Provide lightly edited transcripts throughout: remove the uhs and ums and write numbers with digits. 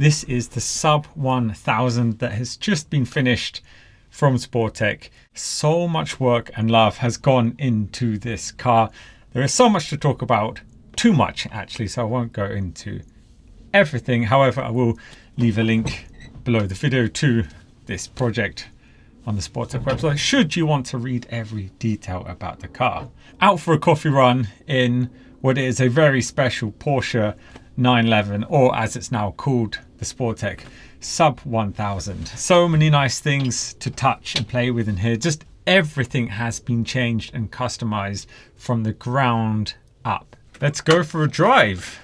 This is the sub 1000 that has just been finished from Sportec. So much work and love has gone into this car. There is so much to talk about, too much actually, so I won't go into everything. However, I will leave a link below the video to this project on the Sportec website should you want to read every detail about the car. Out for a coffee run in what is a very special Porsche 911, or as it's now called, the Sportec sub 1000. So many nice things to touch and play with in here. Just everything has been changed and customized from the ground up. Let's go for a drive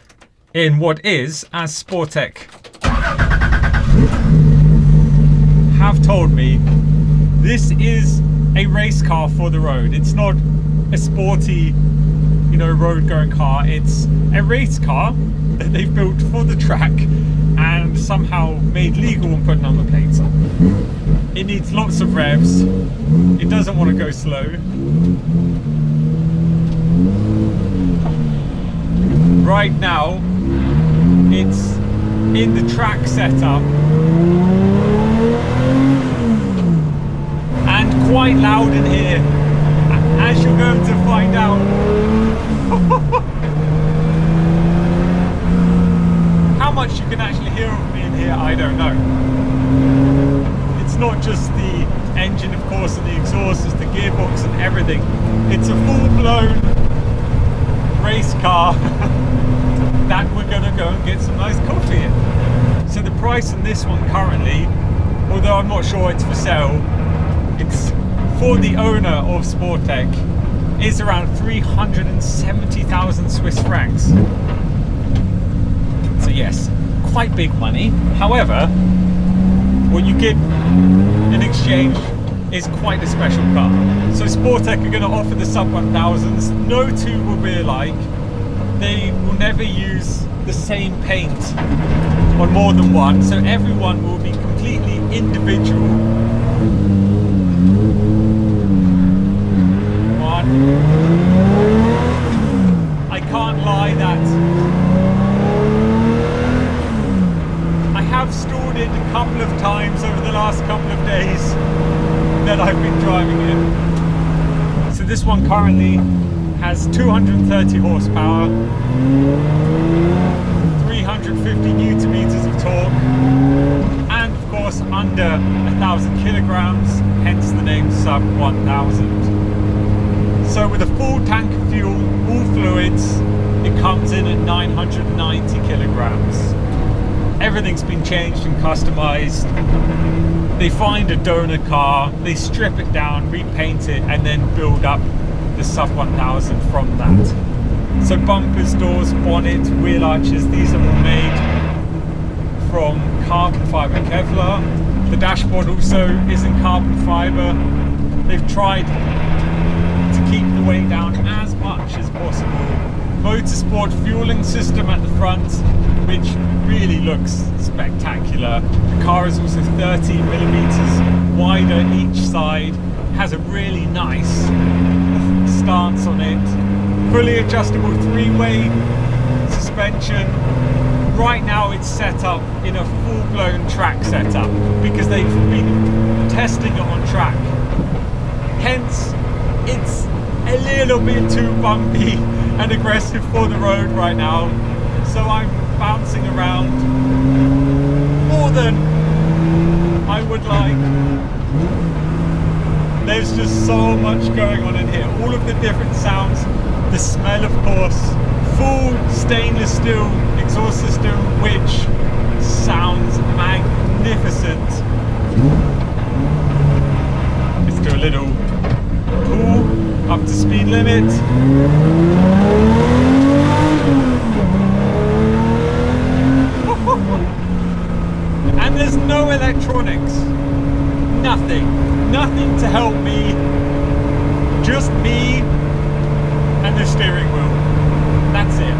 in what is, as Sportec have told me, this is a race car for the road. It's not a sporty, road going car. It's a race car that they've built for the track and somehow made legal and put number plates on. It needs lots of revs. It doesn't want to go slow. Right now, it's in the track setup and quite loud in here, as you're going to find out. How much you can actually hear of me in here, I don't know. It's not just the engine, of course, and the exhaust, it's the gearbox and everything. It's a full-blown race car that we're going to go and get some nice coffee in. So the price on this one currently, although I'm not sure it's for sale, it's for the owner of Sportec, is around 370,000 Swiss francs. So yes, quite big money. However, what you get in exchange is quite a special car. So Sportec are going to offer the sub 1000s. No two will be alike. They will never use the same paint on more than one, so everyone will be completely individual. I can't lie that I have stored it a couple of times over the last couple of days that I've been driving it. So this one currently has 230 horsepower, 350 newton meters of torque, and of course under 1,000 kilograms, hence the name sub 1000. So with a full tank of fuel, all fluids, it comes in at 990 kilograms. Everything's been changed and customized. They find a donor car, they strip it down, repaint it, and then build up the sub 1000 from that. So bumpers, doors, bonnet, wheel arches, these are all made from carbon fiber Kevlar. The dashboard also is in carbon fiber. They've tried to keep the weight down as much as possible. Motorsport fueling system at the front, which really looks spectacular. The car is also 30 millimeters wider each side, has a really nice stance on it. Fully adjustable three-way suspension. Right now it's set up in a full-blown track setup because they've been testing it on track. Hence, it's a little bit too bumpy and aggressive for the road right now. So I'm bouncing around more than I would like. There's just so much going on in here. All of the different sounds, the smell of course, full stainless steel exhaust system, which sounds magnificent. Let's do a little pull up to speed limit. And there's no electronics. Nothing to help me. Just me and the steering wheel. That's it.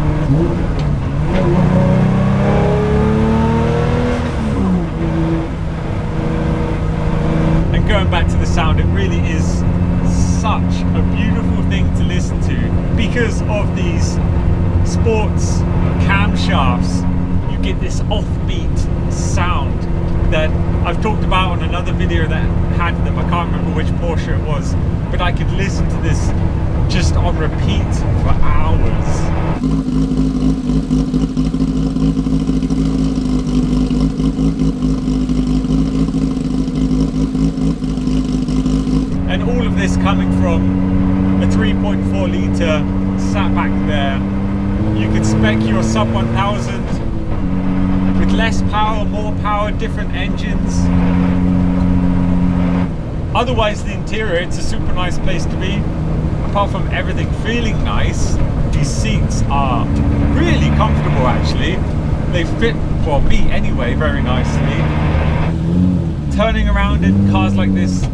And going back to the sound, it really is such a beautiful thing to listen to because of these sports camshafts. You get this offbeat sound that I've talked about on another video that had them. I can't remember which Porsche it was, but I could listen to this just on repeat for hours. And all of this coming from a 3.4 litre sat back there. You can spec your sub 1000 with less power, more power, different engines. Otherwise, the interior, it's a super nice place to be. Apart from everything feeling nice, these seats are really comfortable actually. They fit, well, me anyway, very nicely. Turning around in cars like this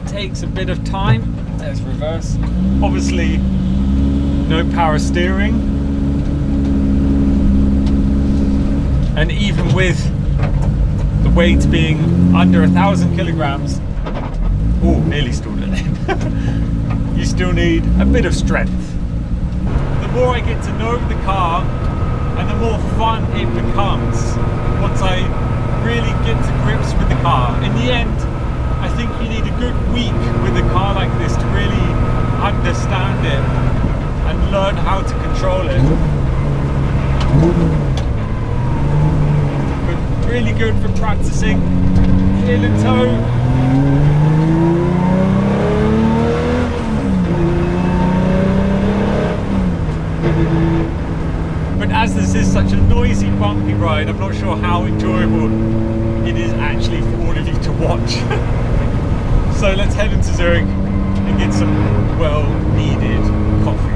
takes a bit of time. There's reverse. Obviously, no power steering. And even with the weight being under 1,000 kilograms, oh, nearly stalled it then. You still need a bit of strength. The more I get to know the car and the more fun it becomes once I really get to grips with the car. In the end, I think you need a good week with a car like this to really understand it and learn how to control it. But really good for practicing heel and toe. But as this is such a noisy, bumpy ride, I'm not sure how enjoyable it is actually for all of you to watch. So let's head into Zurich and get some well-needed coffee.